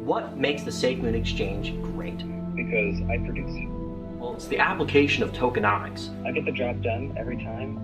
What makes the SafeMoon exchange great? Because I produce. Well, it's the application of tokenomics. I get the job done every time.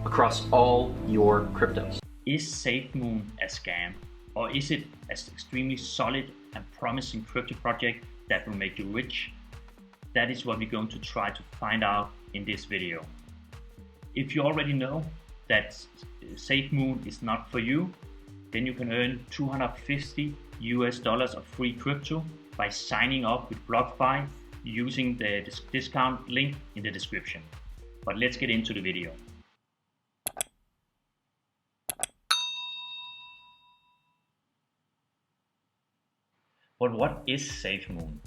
Across all your cryptos. Is SafeMoon a scam? Or is it an extremely solid and promising crypto project that will make you rich? That is what we're going to try to find out in this video. If you already know that SafeMoon is not for you, then you can earn $250 of free crypto by signing up with BlockFi using the discount link in the description. But let's get into the video. But what is SafeMoon?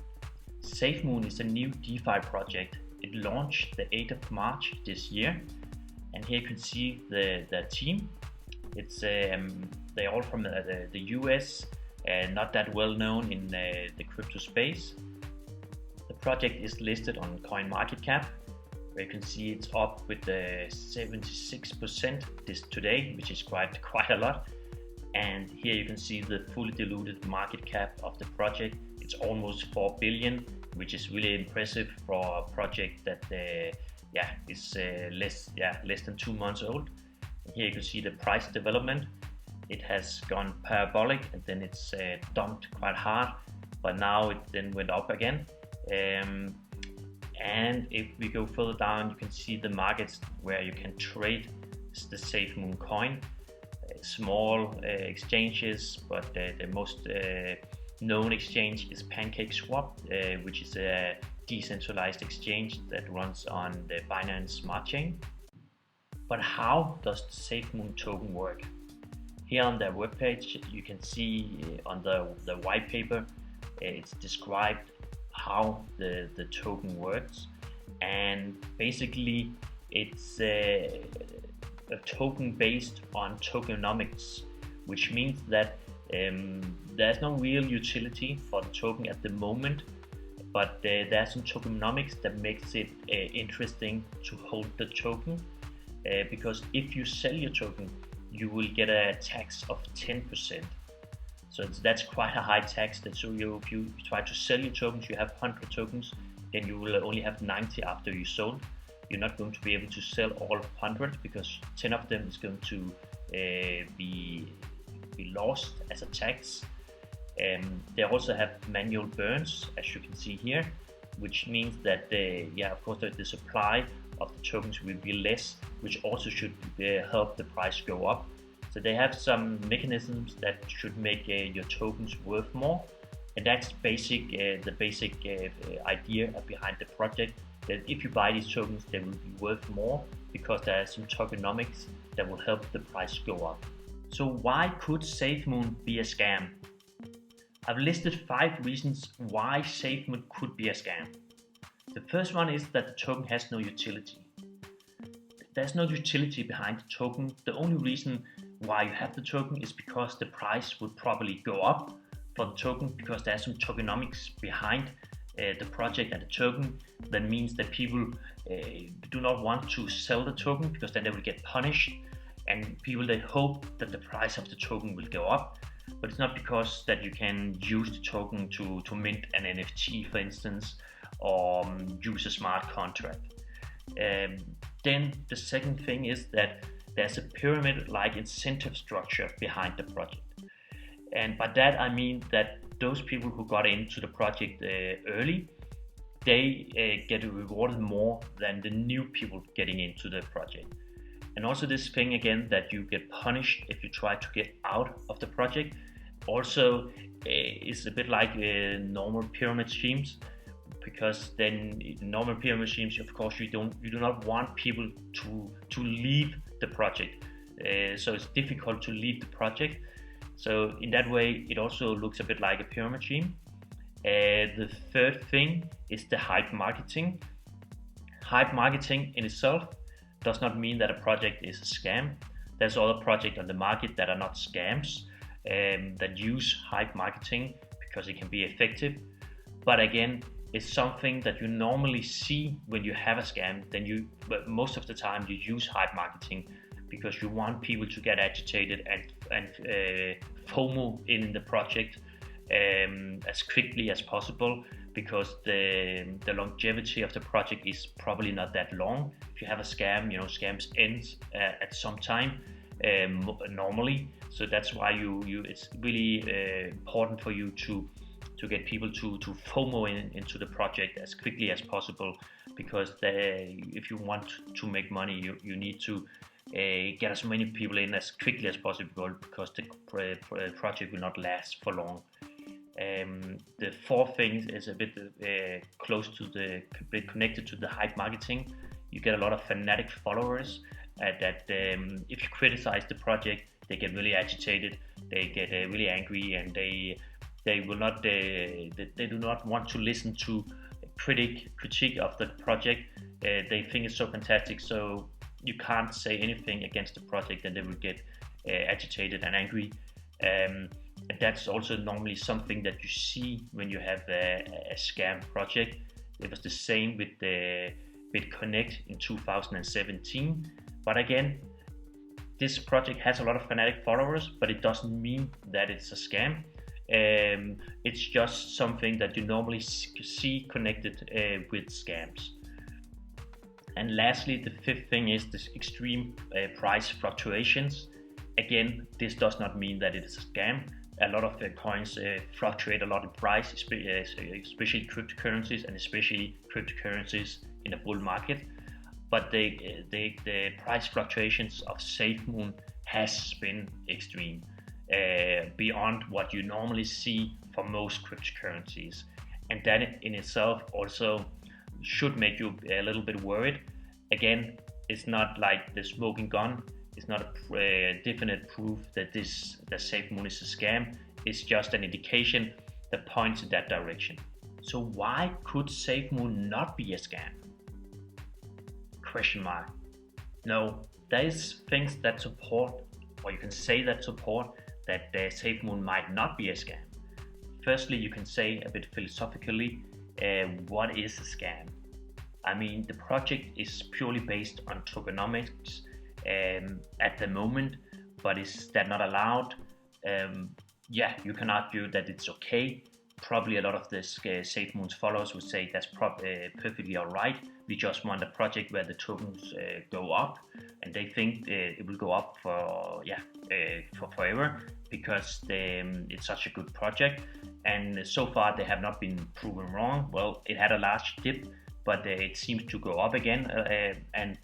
SafeMoon is a new DeFi project. It launched the 8th of March this year, and here you can see the team. It's they're all from the US, not that well known in the crypto space. The project is listed on CoinMarketCap, where you can see it's up with 76% today, which is quite a lot. And here you can see the fully diluted market cap of the project. It's almost 4 billion, which is really impressive for a project that is less than 2 months old. And here you can see the price development. It has gone parabolic, and then it's dumped quite hard, but now it then went up again. And if we go further down, you can see the markets where you can trade the SafeMoon coin. Small exchanges, but the most known exchange is Pancake Swap, which is a decentralized exchange that runs on the Binance Smart Chain. But how does the SafeMoon token work? Here on their webpage, you can see on the white paper, it's described how the token works, and basically it's a token based on tokenomics, which means that there's no real utility for the token at the moment, but there's some tokenomics that makes it interesting to hold the token, because if you sell your token, you will get a tax of 10%. So that's quite a high tax. So if you try to sell your tokens, you have 100 tokens, then you will only have 90 after you sold. You're not going to be able to sell all 100 because 10 of them is going to be lost as a tax. They also have manual burns, as you can see here, which means that of course the supply of the tokens will be less, which also should help the price go up. So they have some mechanisms that should make your tokens worth more, and that's the basic idea behind the project. That if you buy these tokens, they will be worth more because there are some tokenomics that will help the price go up. So why could SafeMoon be a scam? I've listed 5 reasons why SafeMoon could be a scam. The first one is that the token has no utility. There's no utility behind the token. The only reason why you have the token is because the price will probably go up for the token, because there's some tokenomics behind the project and the token. That means that people do not want to sell the token because then they will get punished, and people they hope that the price of the token will go up. But it's not because that you can use the token to mint an NFT, for instance, or use a smart contract. Then the second thing is that there's a pyramid-like incentive structure behind the project. And by that I mean that those people who got into the project early, they get rewarded more than the new people getting into the project. And also this thing again that you get punished if you try to get out of the project also is a bit like normal pyramid schemes, because then in normal pyramid schemes, of course, you do not want people to leave the project. So it's difficult to leave the project. So in that way, it also looks a bit like a pyramid scheme. The third thing is the hype marketing. Hype marketing in itself does not mean that a project is a scam. There's other projects on the market that are not scams, that use hype marketing because it can be effective. But again, it's something that you normally see when you have a scam. Then most of the time you use hype marketing because you want people to get agitated and FOMO in the project as quickly as possible, because the longevity of the project is probably not that long. If you have a scam, scams ends at some time normally. So that's why it's really important for you to get people to FOMO into the project as quickly as possible, because if you want to make money, you need to get as many people in as quickly as possible, because the project will not last for long. The fourth thing is a bit connected to the hype marketing. You get a lot of fanatic followers that if you criticize the project, they get really agitated, they get really angry, and they will not they do not want to listen to critique of the project. They think it's so fantastic, so you can't say anything against the project, and they will get agitated and angry. And that's also normally something that you see when you have a scam project. It was the same with the BitConnect in 2017. But again, this project has a lot of fanatic followers, but it doesn't mean that it's a scam. It's just something that you normally see connected with scams. And lastly, the fifth thing is this extreme price fluctuations. Again, this does not mean that it is a scam. A lot of coins fluctuate a lot in price, especially cryptocurrencies, and especially cryptocurrencies in a bull market. But the price fluctuations of SafeMoon has been extreme, beyond what you normally see for most cryptocurrencies. And that in itself also should make you a little bit worried. Again, it's not like the smoking gun. It's not a definite proof that SafeMoon is a scam. It's just an indication that points in that direction. So why could SafeMoon not be a scam? Question mark. No, there is things that support, or you can say that support, that SafeMoon might not be a scam. Firstly, you can say a bit philosophically, what is a scam? I mean, the project is purely based on tokenomics at the moment, but is that not allowed? You can argue that it's okay. Probably a lot of the SafeMoon's followers would say that's perfectly alright. We just want a project where the tokens go up, and they think it will go up for forever, because it's such a good project. And so far they have not been proven wrong. Well, it had a large dip, but it seems to go up again, and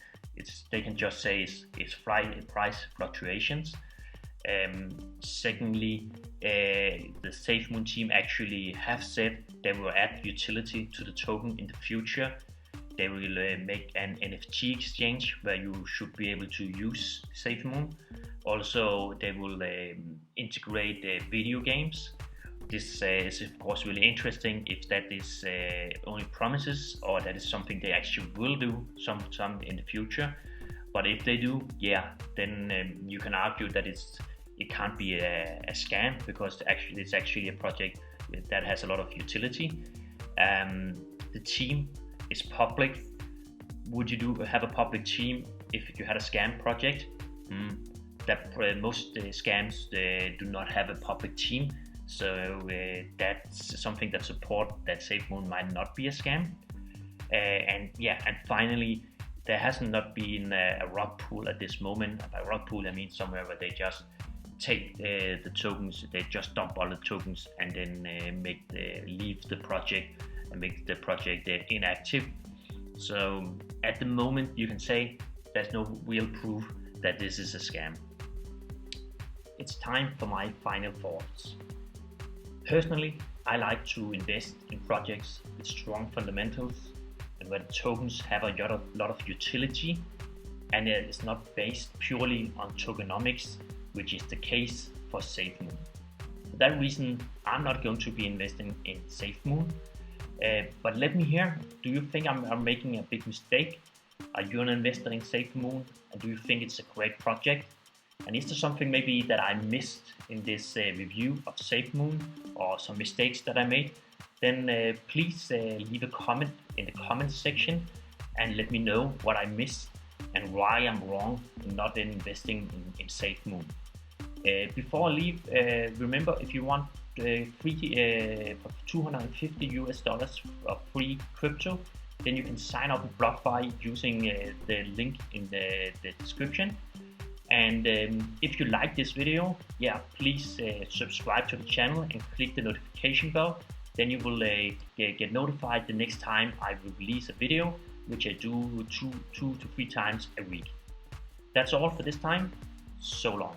they can just say it's price fluctuations. Secondly, the SafeMoon team actually have said they will add utility to the token in the future. They will make an NFT exchange where you should be able to use SafeMoon. Also, they will integrate video games. This is of course really interesting if that is only promises, or that is something they actually will do some in the future. But if they do, then you can argue that it can't be a scam, because it's actually a project that has a lot of utility. The team is public. Would you have a public team if you had a scam project? Most scams do not have a public team, so that's something that support that SafeMoon might not be a scam. And finally, there hasn't not been a rug pull at this moment. By rug pull, I mean somewhere where they just take the tokens, they just dump all the tokens, and then leave the project and make the project inactive. So at the moment, you can say there's no real proof that this is a scam. It's time for my final thoughts. Personally, I like to invest in projects with strong fundamentals, and where the tokens have a lot of utility, and it is not based purely on tokenomics, which is the case for SafeMoon. For that reason, I'm not going to be investing in SafeMoon. But let me hear, do you think I'm making a big mistake? Are you an investor in SafeMoon, and do you think it's a great project? And is there something maybe that I missed in this review of SafeMoon, or some mistakes that I made? Then please leave a comment in the comment section and let me know what I missed and and why I'm wrong in not investing in SafeMoon. Before I leave, remember, if you want free for $250 of free crypto, then you can sign up with BlockFi using the link in the description. And if you like this video, please subscribe to the channel and click the notification bell. Then you will get notified the next time I will release a video, which I do two to three times a week. That's all for this time. So long.